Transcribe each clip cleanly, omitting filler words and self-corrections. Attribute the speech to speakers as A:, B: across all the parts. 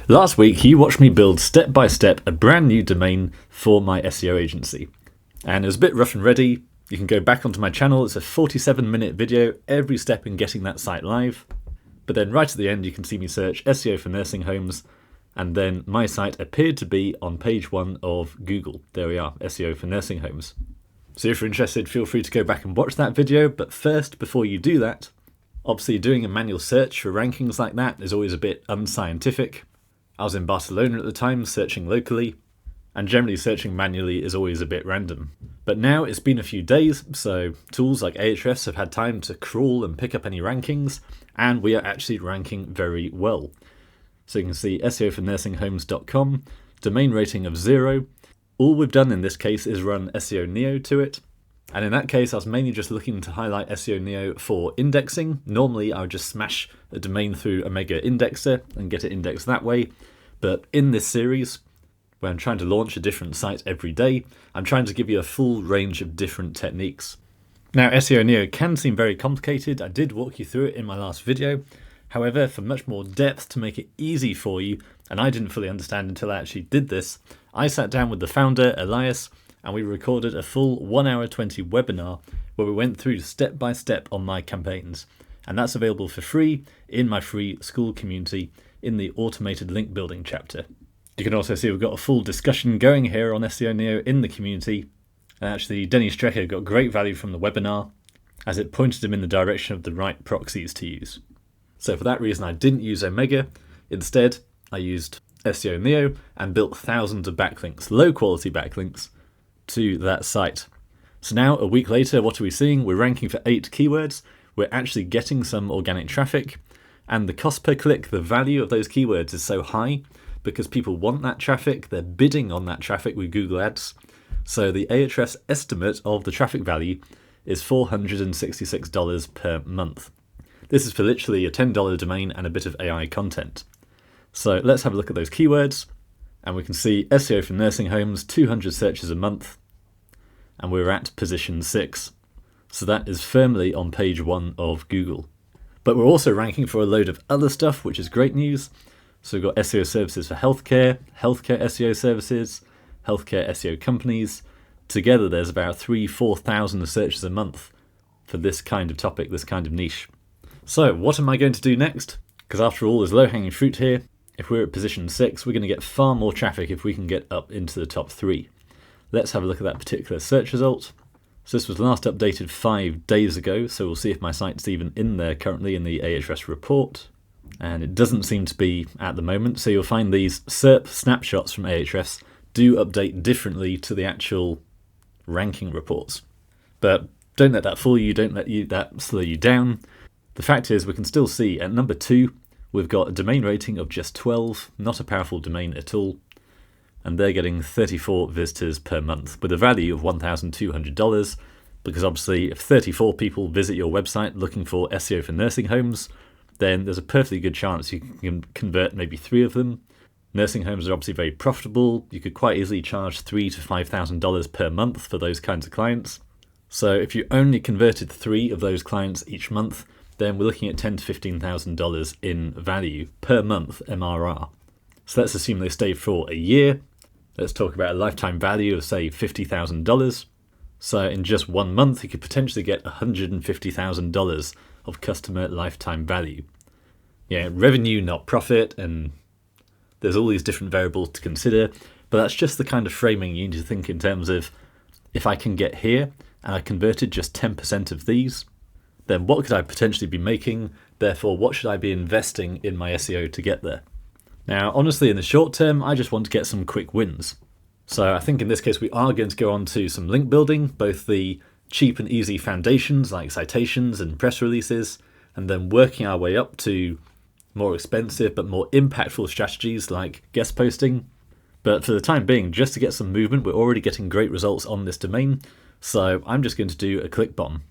A: Last week, you watched me build step by step a brand new domain for my SEO agency. And it was a bit rough and ready. You can go back onto my channel. It's a 47-minute video, every step in getting that site live. But then right at the end, you can see me search SEO for nursing homes. And then my site appeared to be on page 1 of Google. There we are, SEO for nursing homes. So if you're interested, feel free to go back and watch that video. But first, before you do that, obviously doing a manual search for rankings like that is always a bit unscientific. I was in Barcelona at the time, searching locally, and generally searching manually is always a bit random. But now it's been a few days, so tools like Ahrefs have had time to crawl and pick up any rankings, and we are actually ranking very well. So you can see SEOfornursinghomes.com, domain rating of 0. All we've done in this case is run SEO Neo to it. And in that case, I was mainly just looking to highlight SEO Neo for indexing. Normally, I would just smash a domain through a mega indexer and get it indexed that way. But in this series, where I'm trying to launch a different site every day, I'm trying to give you a full range of different techniques. Now, SEO Neo can seem very complicated. I did walk you through it in my last video. However, for much more depth to make it easy for you, and I didn't fully understand until I actually did this, I sat down with the founder, Elias, and we recorded a full 1 hour 20 webinar where we went through step by step on my campaigns. And that's available for free in my free school community in the automated link building chapter. You can also see we've got a full discussion going here on SEO Neo in the community. And actually, Denny Strecker got great value from the webinar as it pointed him in the direction of the right proxies to use. So for that reason, I didn't use Omega. Instead, I used SEO Neo and built thousands of backlinks, low quality backlinks, to that site. So now, a week later, what are we seeing? We're ranking for 8 keywords. We're actually getting some organic traffic. And the cost per click, the value of those keywords is so high because people want that traffic. They're bidding on that traffic with Google Ads. So the Ahrefs estimate of the traffic value is $466 per month. This is for literally a $10 domain and a bit of AI content. So let's have a look at those keywords. And we can see SEO for nursing homes, 200 searches a month. And we're at position 6. So that is firmly on page 1 of Google. But we're also ranking for a load of other stuff, which is great news. So we've got SEO services for healthcare, healthcare SEO services, healthcare SEO companies. Together there's about 3,000-4,000 searches a month for this kind of topic, this kind of niche. So what am I going to do next? Because after all, there's low-hanging fruit here. If we're at position 6, we're going to get far more traffic if we can get up into the top 3. Let's have a look at that particular search result. So this was last updated 5 days ago, so we'll see if my site's even in there currently in the Ahrefs report. And it doesn't seem to be at the moment, so you'll find these SERP snapshots from Ahrefs do update differently to the actual ranking reports. But don't let that fool you, don't let that slow you down. The fact is we can still see at number 2, we've got a domain rating of just 12, not a powerful domain at all, and they're getting 34 visitors per month with a value of $1,200 because obviously if 34 people visit your website looking for SEO for nursing homes, then there's a perfectly good chance you can convert maybe 3 of them. Nursing homes are obviously very profitable. You could quite easily charge $3,000 to $5,000 per month for those kinds of clients. So if you only converted 3 of those clients each month, then we're looking at $10,000 to $15,000 in value per month MRR. So let's assume they stay for a year. Let's talk about a lifetime value of, say, $50,000. So in just 1 month, you could potentially get $150,000 of customer lifetime value. Yeah, revenue, not profit, and there's all these different variables to consider, but that's just the kind of framing you need to think in terms of, if I can get here and I converted just 10% of these, then what could I potentially be making? Therefore, what should I be investing in my SEO to get there? Now, honestly, in the short term, I just want to get some quick wins. So I think in this case, we are going to go on to some link building, both the cheap and easy foundations like citations and press releases, and then working our way up to more expensive but more impactful strategies like guest posting. But for the time being, just to get some movement, we're already getting great results on this domain. So I'm just going to do a click bomb.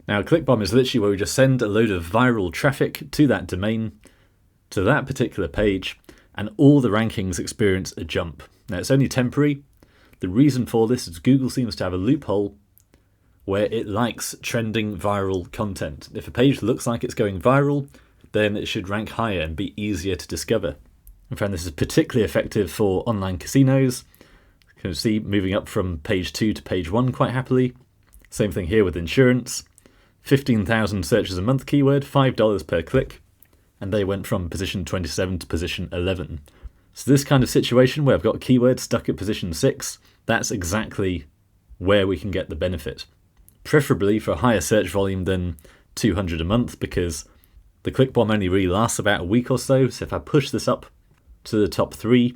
A: Now, a click bomb is literally where we just send a load of viral traffic to that domain, to that particular page, and all the rankings experience a jump. Now, it's only temporary. The reason for this is Google seems to have a loophole where it likes trending viral content. If a page looks like it's going viral, then it should rank higher and be easier to discover. I found this is particularly effective for online casinos. You can see moving up from page 2 to page 1 quite happily. Same thing here with insurance. 15,000 searches a month keyword, $5 per click. And they went from position 27 to position 11. So this kind of situation where I've got keywords stuck at position 6, that's exactly where we can get the benefit. Preferably for a higher search volume than 200 a month, because the click bomb only really lasts about a week or so. So if I push this up to the top 3,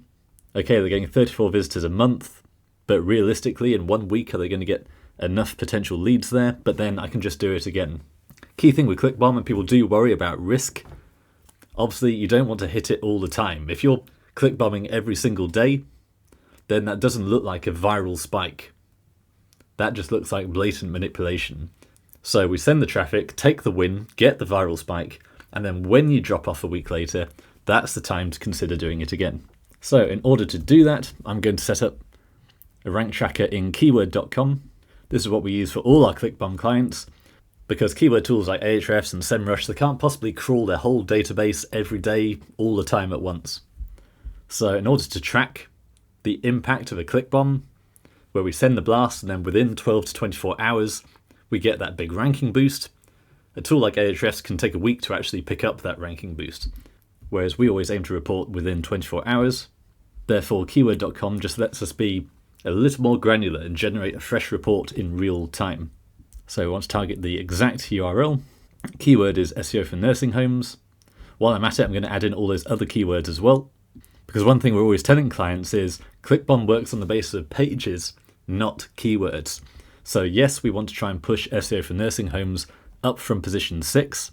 A: okay, they're getting 34 visitors a month, but realistically in 1 week are they going to get enough potential leads there? But then I can just do it again. Key thing with click bomb, and people do worry about risk, obviously you don't want to hit it all the time. If you're click bombing every single day, then that doesn't look like a viral spike. That just looks like blatant manipulation. So we send the traffic, take the win, get the viral spike, and then when you drop off a week later, that's the time to consider doing it again. So in order to do that, I'm going to set up a rank tracker in keyword.com. This is what we use for all our ClickBomb clients, because keyword tools like Ahrefs and SEMrush, they can't possibly crawl their whole database every day, all the time at once. So in order to track the impact of a click bomb, where we send the blast and then within 12 to 24 hours, we get that big ranking boost. A tool like Ahrefs can take a week to actually pick up that ranking boost, whereas we always aim to report within 24 hours. Therefore, keyword.com just lets us be a little more granular and generate a fresh report in real time. So we want to target the exact URL. Keyword is SEO for nursing homes. While I'm at it, I'm going to add in all those other keywords as well. Because one thing we're always telling clients is ClickBomb works on the basis of pages, not keywords. So yes, we want to try and push SEO for nursing homes up from position 6,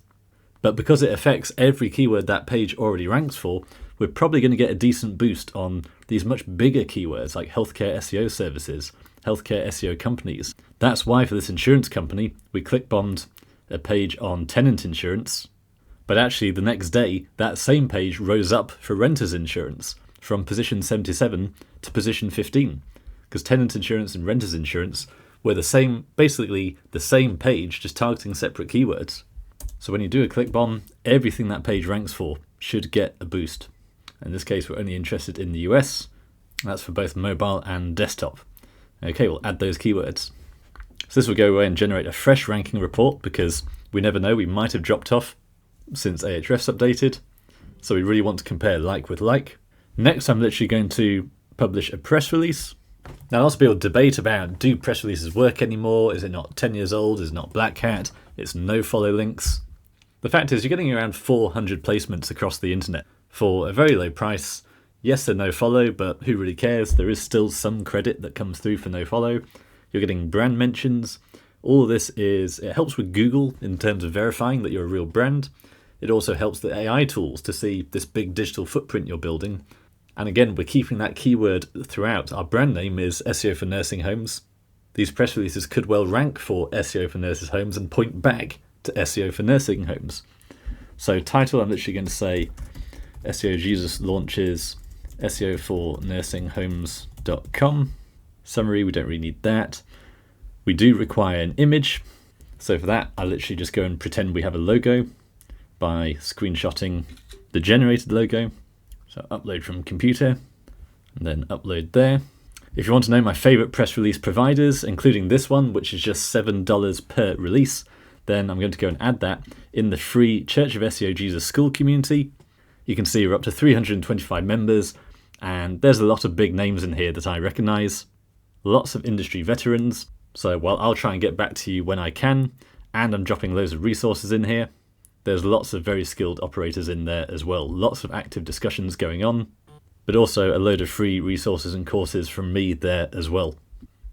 A: but because it affects every keyword that page already ranks for, we're probably going to get a decent boost on these much bigger keywords like healthcare SEO services, healthcare SEO companies. That's why for this insurance company, we click-bombed a page on tenant insurance, but actually the next day, that same page rose up for renters insurance from position 77 to position 15, because tenant insurance and renters insurance were the same, basically the same page, just targeting separate keywords. So when you do a click bomb, everything that page ranks for should get a boost. In this case, we're only interested in the US. That's for both mobile and desktop. Okay, we'll add those keywords. So this will go away and generate a fresh ranking report, because we never know, we might have dropped off since Ahrefs updated. So we really want to compare like with like. Next, I'm literally going to publish a press release. Now, lots of people debate about, do press releases work anymore? Is it not 10 years old? Is it not Black Hat? It's no follow links. The fact is, you're getting around 400 placements across the internet for a very low price. Yes, they're no follow, but who really cares? There is still some credit that comes through for no follow. You're getting brand mentions. All of this it helps with Google in terms of verifying that you're a real brand. It also helps the AI tools to see this big digital footprint you're building. And again, we're keeping that keyword throughout. Our brand name is SEO for nursing homes. These press releases could well rank for SEO for nurses homes and point back to SEO for nursing homes. So title, I'm literally going to say SEO Jesus launches SEO for nursing homes.com. Summary, we don't really need that. We do require an image. So for that, I literally just go and pretend we have a logo by screenshotting the generated logo. So upload from computer and then upload there. If you want to know my favorite press release providers, including this one, which is just $7 per release, then I'm going to go and add that in the free Church of SEO Jesus school community. You can see we're up to 325 members, and there's a lot of big names in here that I recognize. Lots of industry veterans. So while I'll try and get back to you when I can, and I'm dropping loads of resources in here, there's lots of very skilled operators in there as well. Lots of active discussions going on, but also a load of free resources and courses from me there as well.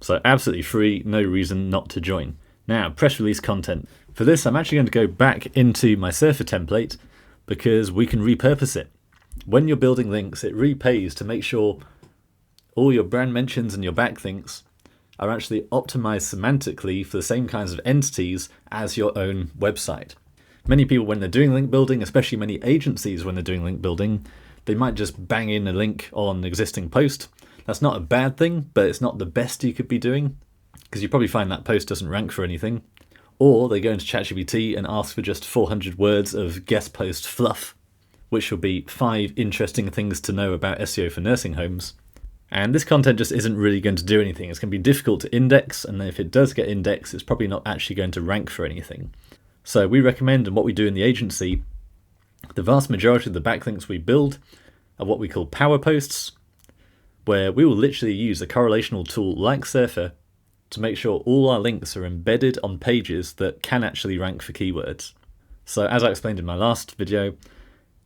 A: So absolutely free, no reason not to join. Now, press release content. For this, I'm actually going to go back into my Surfer template, because we can repurpose it. When you're building links, it really pays to make sure all your brand mentions and your backlinks are actually optimized semantically for the same kinds of entities as your own website. Many people, when they're doing link building, especially many agencies when they're doing link building, they might just bang in a link on an existing post. That's not a bad thing, but it's not the best you could be doing, because you probably find that post doesn't rank for anything. Or they go into ChatGPT and ask for just 400 words of guest post fluff, which will be 5 interesting things to know about SEO for nursing homes. And this content just isn't really going to do anything. It's going to be difficult to index, and if it does get indexed, it's probably not actually going to rank for anything. So we recommend, and what we do in the agency, the vast majority of the backlinks we build are what we call power posts, where we will literally use a correlational tool like Surfer to make sure all our links are embedded on pages that can actually rank for keywords. So as I explained in my last video,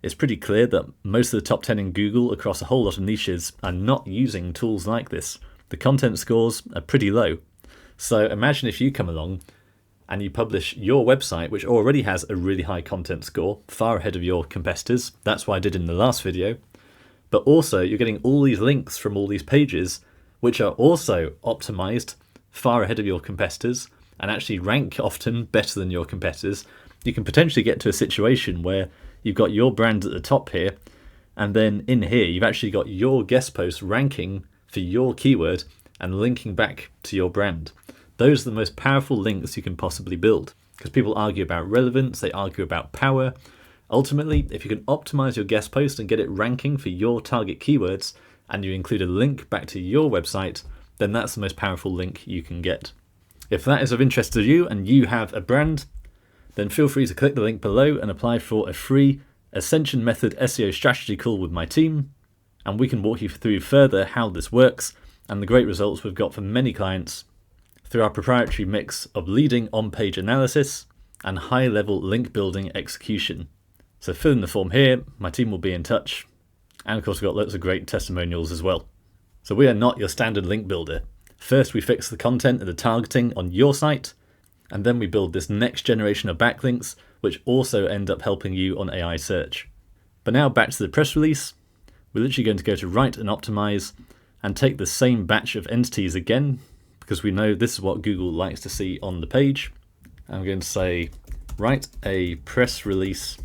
A: it's pretty clear that most of the top 10 in Google across a whole lot of niches are not using tools like this. The content scores are pretty low. So imagine if you come along and you publish your website, which already has a really high content score, far ahead of your competitors. That's what I did in the last video. But also you're getting all these links from all these pages, which are also optimized far ahead of your competitors and actually rank often better than your competitors. You can potentially get to a situation where you've got your brand at the top here, and then in here you've actually got your guest post ranking for your keyword and linking back to your brand. Those are the most powerful links you can possibly build, because people argue about relevance, they argue about power. Ultimately, if you can optimize your guest post and get it ranking for your target keywords, and you include a link back to your website, then that's the most powerful link you can get. If that is of interest to you and you have a brand, then feel free to click the link below and apply for a free Ascension Method SEO strategy call with my team, and we can walk you through further how this works and the great results we've got for many clients through our proprietary mix of leading on-page analysis and high-level link building execution. So fill in the form here, my team will be in touch, and of course we've got lots of great testimonials as well. So we are not your standard link builder. First we fix the content and the targeting on your site, and then we build this next generation of backlinks, which also end up helping you on AI search. But now back to the press release. We're literally going to go to write and optimize and take the same batch of entities again, because we know this is what Google likes to see on the page. I'm going to say, write a press release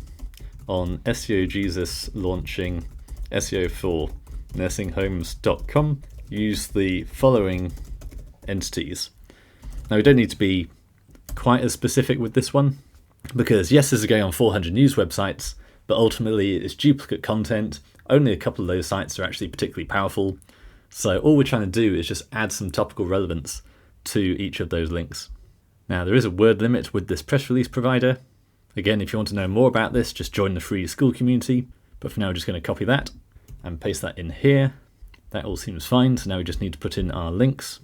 A: on SEO Jesus launching SEO for nursinghomes.com. Use the following entities. Now we don't need to be quite as specific with this one, because yes, this is going on 400 news websites, but ultimately it's duplicate content. Only a couple of those sites are actually particularly powerful. So all we're trying to do is just add some topical relevance to each of those links. Now there is a word limit with this press release provider. Again, if you want to know more about this, just join the free school community. But for now, we're just going to copy that and paste that in here. That all seems fine. So now we just need to put in our links.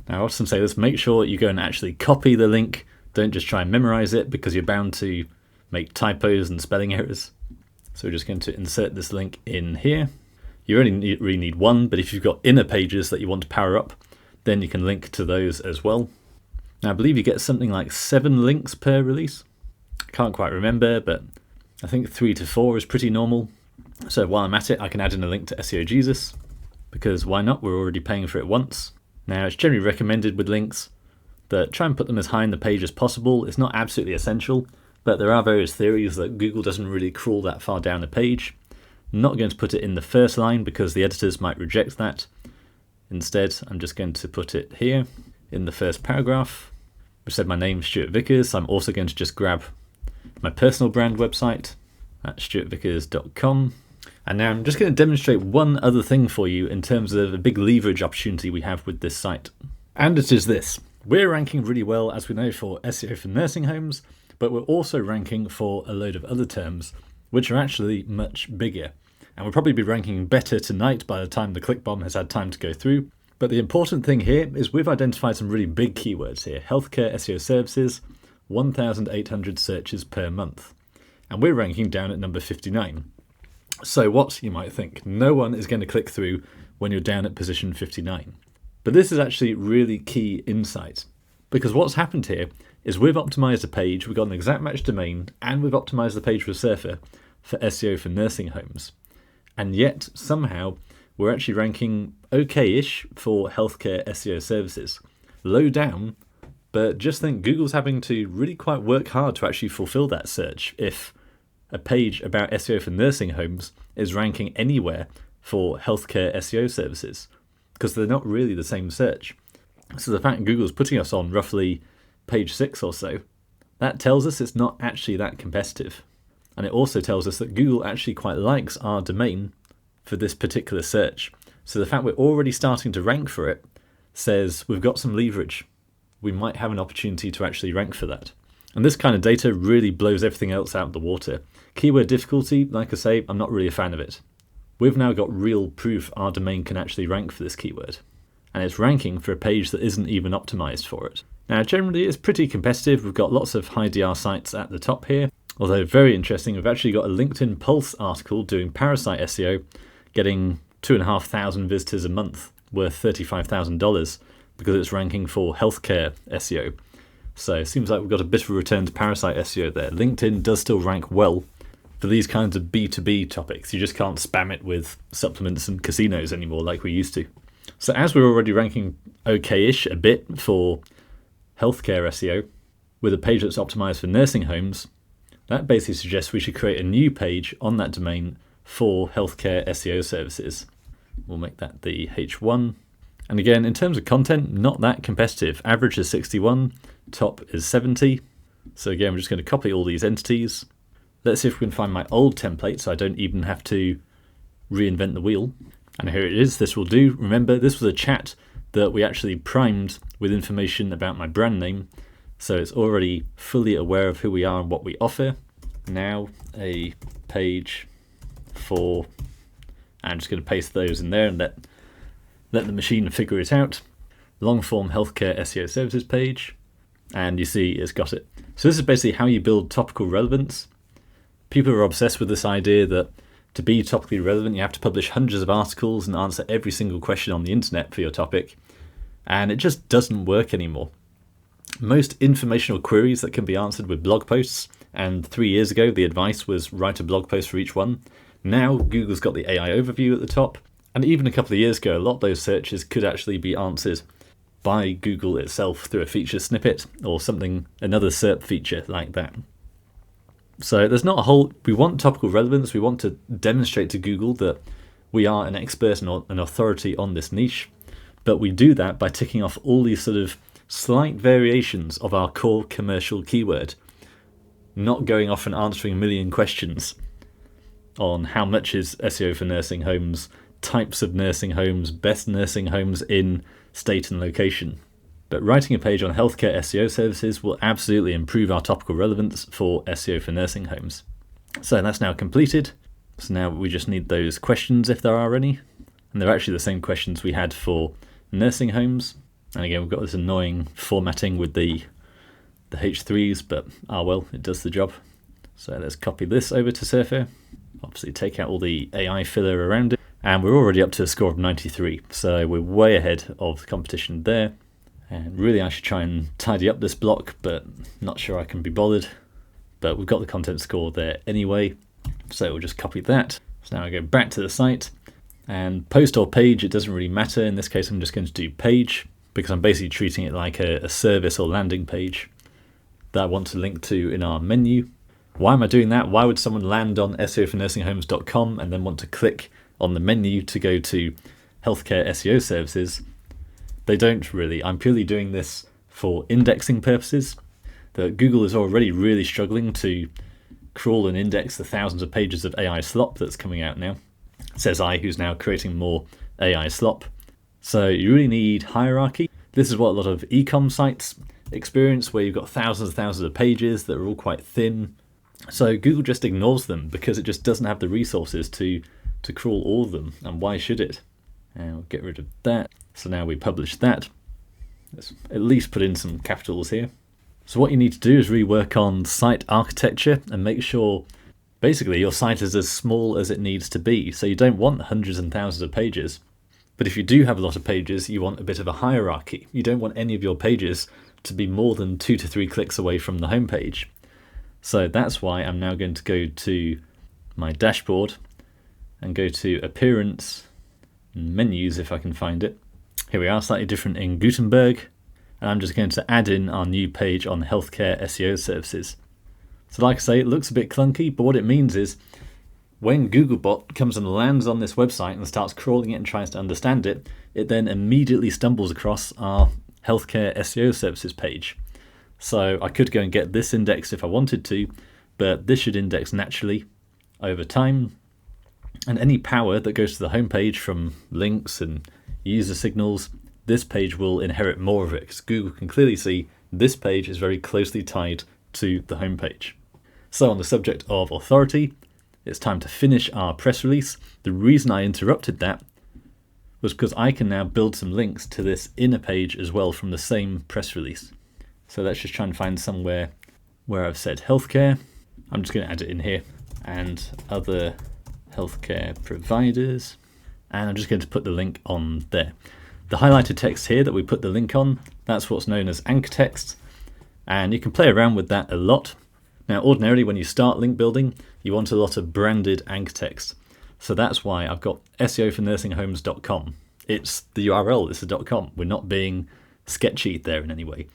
A: Now I often say this, make sure you go and actually copy the link. Don't just try and memorize it, because you're bound to make typos and spelling errors. So we're just going to insert this link in here. You only really need one, but if you've got inner pages that you want to power up, then you can link to those as well. Now I believe you get something like 7 links per release. I can't quite remember, but I think 3 to 4 is pretty normal. So while I'm at it, I can add in a link to SEO Jesus, because why not? We're already paying for it once. Now it's generally recommended with links that try and put them as high in the page as possible. It's not absolutely essential, but there are various theories that Google doesn't really crawl that far down the page. I'm not going to put it in the first line because the editors might reject that. Instead, I'm just going to put it here in the first paragraph. I said my name's Stuart Vickers, so I'm also going to just grab my personal brand website at stuartvickers.com. And now I'm just going to demonstrate one other thing for you in terms of a big leverage opportunity we have with this site. And it is this. We're ranking really well, as we know, for SEO for nursing homes, but we're also ranking for a load of other terms, which are actually much bigger. And we'll probably be ranking better tonight by the time the click bomb has had time to go through. But the important thing here is we've identified some really big keywords here. Healthcare SEO services, 1,800 searches per month. And we're ranking down at number 59. So what, you might think, no one is going to click through when you're down at position 59. But this is actually really key insight, because what's happened here is we've optimized a page, we've got an exact match domain, and we've optimized the page for Surfer for SEO for nursing homes. And yet, somehow, we're actually ranking okay-ish for healthcare SEO services. Low down, but just think Google's having to really quite work hard to actually fulfill that search if a page about SEO for nursing homes is ranking anywhere for healthcare SEO services, because they're not really the same search. So the fact Google's putting us on roughly page 6 or so, that tells us it's not actually that competitive. And it also tells us that Google actually quite likes our domain for this particular search. So the fact we're already starting to rank for it says we've got some leverage. We might have an opportunity to actually rank for that. And this kind of data really blows everything else out of the water. Keyword difficulty, like I say, I'm not really a fan of it. We've now got real proof our domain can actually rank for this keyword. And it's ranking for a page that isn't even optimized for it. Now, generally, it's pretty competitive. We've got lots of high DR sites at the top here. Although very interesting, we've actually got a LinkedIn Pulse article doing parasite SEO, getting 2,500 visitors a month, worth $35,000, because it's ranking for healthcare SEO. So it seems like we've got a bit of a return to parasite SEO there. LinkedIn does still rank well for these kinds of B2B topics. You just can't spam it with supplements and casinos anymore like we used to. So as we're already ranking okay-ish a bit for healthcare SEO, with a page that's optimized for nursing homes, that basically suggests we should create a new page on that domain for healthcare SEO services. We'll make that the H1. And again, in terms of content, not that competitive. Average is 61, top is 70. So again, we're just going to copy all these entities. Let's see if we can find my old template so I don't even have to reinvent the wheel. And here it is. This will do. Remember, this was a chat that we actually primed with information about my brand name. So it's already fully aware of who we are and what we offer. Now a page for, I'm just going to paste those in there and let the machine figure it out. Long form healthcare SEO services page. And you see it's got it. So this is basically how you build topical relevance. People are obsessed with this idea that to be topically relevant, you have to publish hundreds of articles and answer every single question on the internet for your topic. And it just doesn't work anymore. Most informational queries that can be answered with blog posts, and 3 years ago the advice was write a blog post for each one. Now Google's got the AI overview at the top, and even a couple of years ago a lot of those searches could actually be answered by Google itself through a feature snippet or something, another SERP feature like that. So there's not a whole, we want topical relevance, we want to demonstrate to Google that we are an expert and an authority on this niche, but we do that by ticking off all these sort of slight variations of our core commercial keyword, not going off and answering a million questions on how much is SEO for nursing homes, types of nursing homes, best nursing homes in state and location. But writing a page on healthcare SEO services will absolutely improve our topical relevance for SEO for nursing homes. So that's now completed. So now we just need those questions if there are any. And they're actually the same questions we had for nursing homes. And again, we've got this annoying formatting with the H3s, but well, it does the job. So let's copy this over to Surfer. Obviously take out all the AI filler around it. And we're already up to a score of 93. So we're way ahead of the competition there. And really I should try and tidy up this block, but not sure I can be bothered. But we've got the content score there anyway. So we'll just copy that. So now I go back to the site. And post or page, it doesn't really matter. In this case, I'm just going to do page, because I'm basically treating it like a service or landing page that I want to link to in our menu. Why am I doing that? Why would someone land on SEOfornursinghomes.com and then want to click on the menu to go to healthcare SEO services? They don't really. I'm purely doing this for indexing purposes. That Google is already really struggling to crawl and index the thousands of pages of AI slop that's coming out now. Says I, who's now creating more AI slop. So you really need hierarchy. This is what a lot of e-com sites experience, where you've got thousands and thousands of pages that are all quite thin. So Google just ignores them because it just doesn't have the resources to crawl all of them. And why should it? And we'll get rid of that. So now we publish that. Let's at least put in some capitals here. So what you need to do is really work on site architecture and make sure basically your site is as small as it needs to be. So you don't want hundreds and thousands of pages. But if you do have a lot of pages, you want a bit of a hierarchy. You don't want any of your pages to be more than 2 to 3 clicks away from the homepage. So that's why I'm now going to go to my dashboard and go to Appearance and Menus if I can find it. Here we are, slightly different in Gutenberg. And I'm just going to add in our new page on healthcare SEO services. So like I say, it looks a bit clunky, but what it means is when Googlebot comes and lands on this website and starts crawling it and tries to understand it, it then immediately stumbles across our healthcare SEO services page. So I could go and get this index if I wanted to, but this should index naturally over time. And any power that goes to the homepage from links and user signals, this page will inherit more of it, because Google can clearly see this page is very closely tied to the homepage. So on the subject of authority, it's time to finish our press release. The reason I interrupted that was because I can now build some links to this inner page as well from the same press release. So let's just try and find somewhere where I've said healthcare. I'm just going to add it in here, and other healthcare providers. And I'm just going to put the link on there. The highlighted text here that we put the link on, that's what's known as anchor text. And you can play around with that a lot. Now, ordinarily, when you start link building, you want a lot of branded anchor text. So that's why I've got SEOfornursinghomes.com. It's the URL, it's the .com. We're not being sketchy there in any way.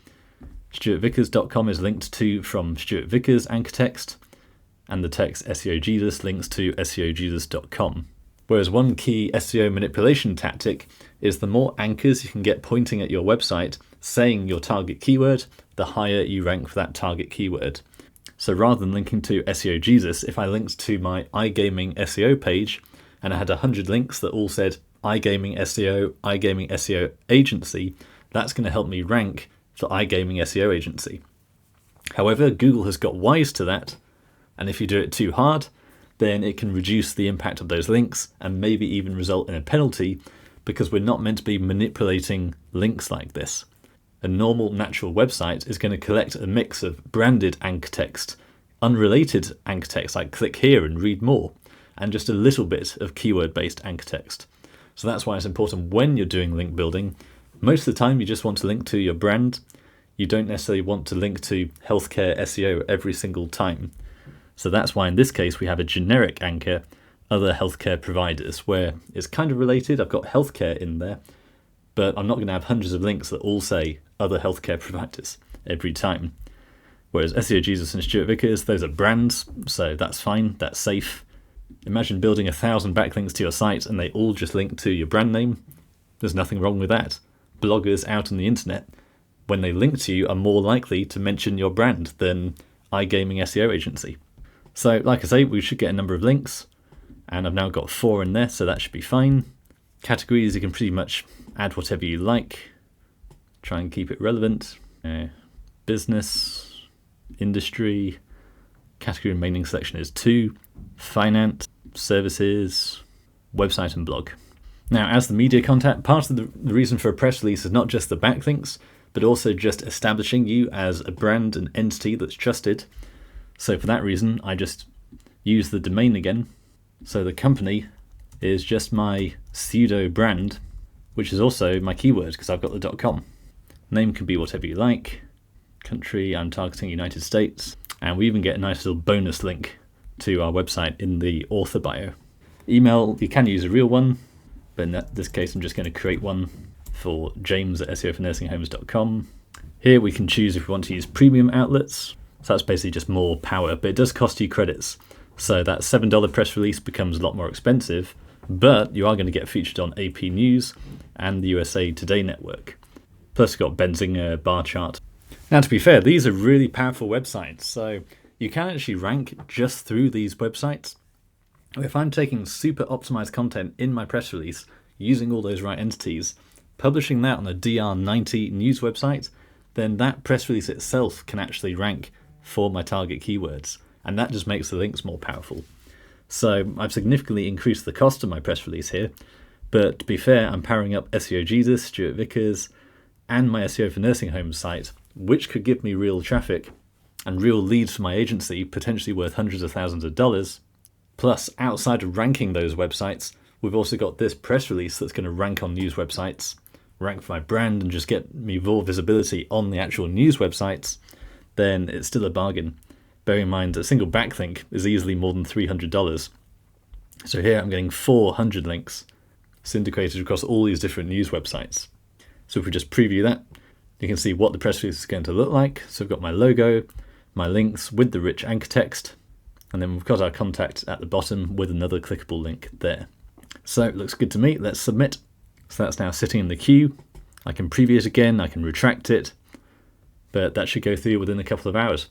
A: StuartVickers.com is linked to from Stuart Vickers anchor text, and the text SEO Jesus links to SEOJesus.com. Whereas one key SEO manipulation tactic is the more anchors you can get pointing at your website saying your target keyword, the higher you rank for that target keyword. So rather than linking to SEO Jesus, if I linked to my iGaming SEO page and I had 100 links that all said iGaming SEO agency, that's going to help me rank for iGaming SEO agency. However, Google has got wise to that, and if you do it too hard, then it can reduce the impact of those links and maybe even result in a penalty, because we're not meant to be manipulating links like this. A normal natural website is going to collect a mix of branded anchor text, unrelated anchor text like click here and read more, and just a little bit of keyword-based anchor text. So that's why it's important when you're doing link building. Most of the time you just want to link to your brand. You don't necessarily want to link to healthcare SEO every single time. So that's why in this case we have a generic anchor, other healthcare providers, where it's kind of related. I've got healthcare in there, but I'm not going to have hundreds of links that all say other healthcare providers every time. Whereas SEO Jesus and Stuart Vickers, those are brands, so that's fine, that's safe. Imagine building 1,000 backlinks to your site and they all just link to your brand name. There's nothing wrong with that. Bloggers out on the internet, when they link to you, are more likely to mention your brand than iGaming SEO agency. So like I say, we should get a number of links, and I've now got 4 in there, so that should be fine. Categories, you can pretty much add whatever you like. Try and keep it relevant. Business, industry, category remaining selection is 2, finance, services, website and blog. Now, as the media contact, part of the reason for a press release is not just the backlinks, but also just establishing you as a brand and entity that's trusted. So for that reason, I just use the domain again. So the company is just my pseudo brand, which is also my keyword because I've got the .com. Name can be whatever you like. Country, I'm targeting United States. And we even get a nice little bonus link to our website in the author bio. Email, you can use a real one, but in this case I'm just going to create one for james@seofornursinghomes.com. Here we can choose if we want to use premium outlets. So that's basically just more power, but it does cost you credits. So that $7 press release becomes a lot more expensive, but you are going to get featured on AP News and the USA Today network. Plus you've got Benzinger, bar chart. Now to be fair, these are really powerful websites, so you can actually rank just through these websites. If I'm taking super optimized content in my press release, using all those right entities, publishing that on a DR90 news website, then that press release itself can actually rank for my target keywords, and that just makes the links more powerful. So I've significantly increased the cost of my press release here, but to be fair, I'm powering up SEO Jesus, Stuart Vickers, and my SEO for Nursing Homes site, which could give me real traffic and real leads for my agency, potentially worth hundreds of thousands of dollars. Plus, outside of ranking those websites, we've also got this press release that's going to rank on news websites, rank for my brand, and just get me more visibility on the actual news websites. Then it's still a bargain. Bear in mind, a single backlink is easily more than $300. So here I'm getting 400 links syndicated across all these different news websites. So if we just preview that, you can see what the press release is going to look like. So we've got my logo, my links with the rich anchor text, and then we've got our contact at the bottom with another clickable link there. So it looks good to me. Let's submit. So that's now sitting in the queue. I can preview it again, I can retract it, but that should go through within a couple of hours.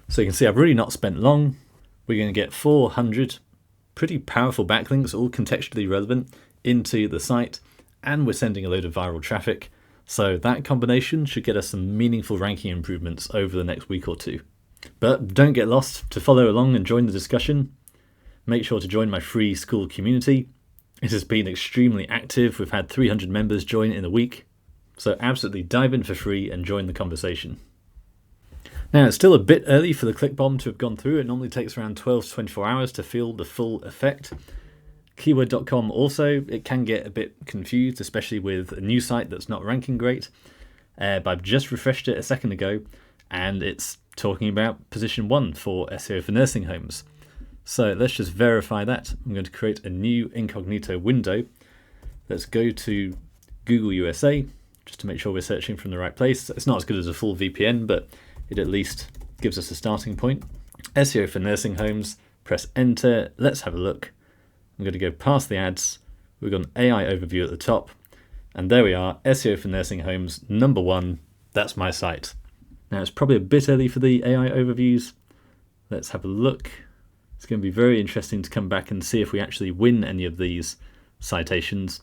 A: So you can see I've really not spent long. We're going to get 400 pretty powerful backlinks, all contextually relevant, into the site, and we're sending a load of viral traffic. So that combination should get us some meaningful ranking improvements over the next week or two. But don't get lost. To follow along and join the discussion, make sure to join my free school community. It has been extremely active. We've had 300 members join in a week. So absolutely dive in for free and join the conversation. Now, it's still a bit early for the click bomb to have gone through. It normally takes around 12 to 24 hours to feel the full effect. Keyword.com also, it can get a bit confused, especially with a new site that's not ranking great. But I've just refreshed it a second ago, and it's talking about position 1 for SEO for nursing homes. So let's just verify that. I'm going to create a new incognito window. Let's go to Google USA, just to make sure we're searching from the right place. It's not as good as a full VPN, but it at least gives us a starting point. SEO for nursing homes, press enter. Let's have a look. I'm going to go past the ads. We've got an AI overview at the top. And there we are, SEO for nursing homes, number 1. That's my site. Now it's probably a bit early for the AI overviews. Let's have a look. It's going to be very interesting to come back and see if we actually win any of these citations.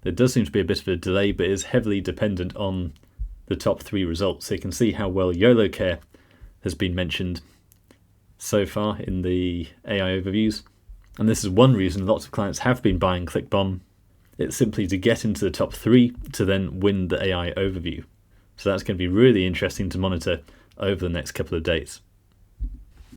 A: There does seem to be a bit of a delay, but it is heavily dependent on the top 3 results. So you can see how well YOLO Care has been mentioned so far in the AI overviews. And this is one reason lots of clients have been buying ClickBomb. It's simply to get into the top 3 to then win the AI overview. So that's going to be really interesting to monitor over the next couple of days.